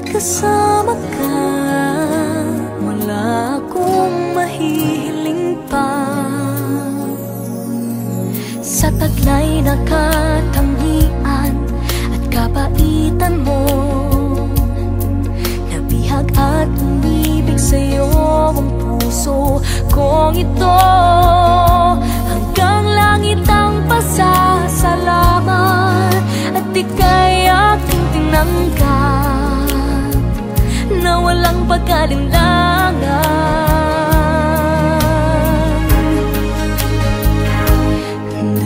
kasama ka, wala akong mahihiling pa. Sa taglay na katangian at kapaitan mo, nabihag at umibig sa'yo ang puso kong ito. Hanggang langit ang pasasalamat at ika'y aking tinanggap na walang pagkalinlangan.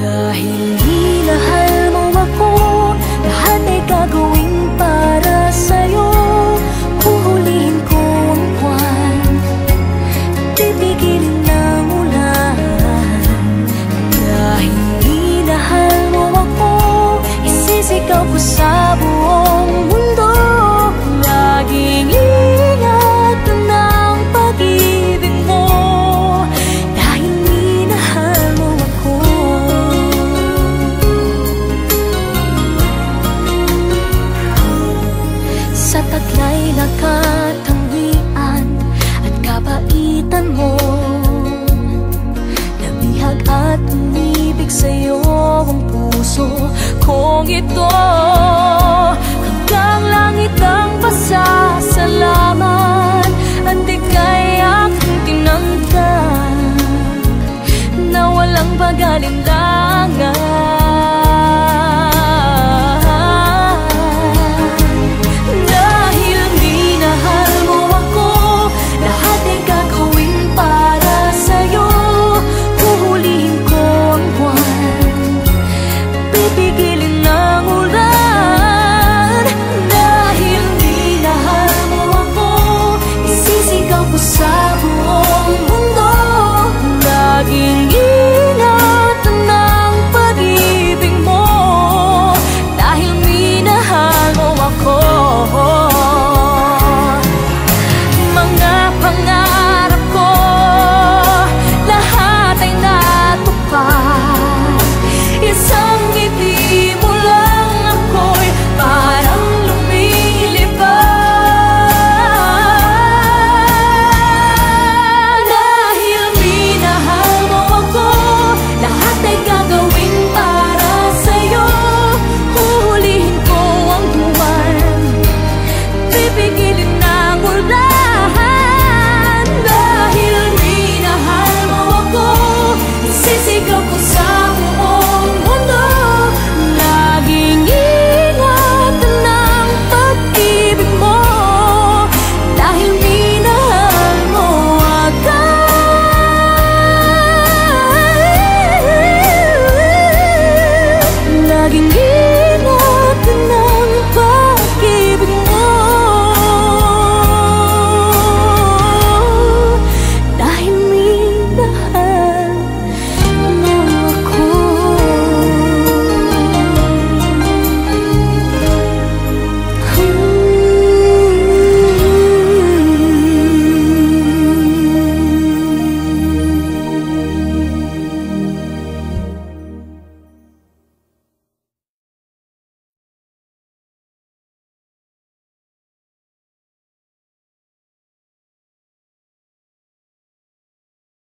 Dahil minahal mo ako, lahat ay gagawin para sa'yo. Huhulihin ko ang buwan, pipigilin ng ulan. Dahil minahal mo ako, isisigaw ko sa buong mundo. Laging ingat ng pag-ibig mo, dahil minahal mo ako. Sa taglay na katangian at kapaitan mo, nabihag at umibig sa'yo ang puso kong ito. Hanggang langit ang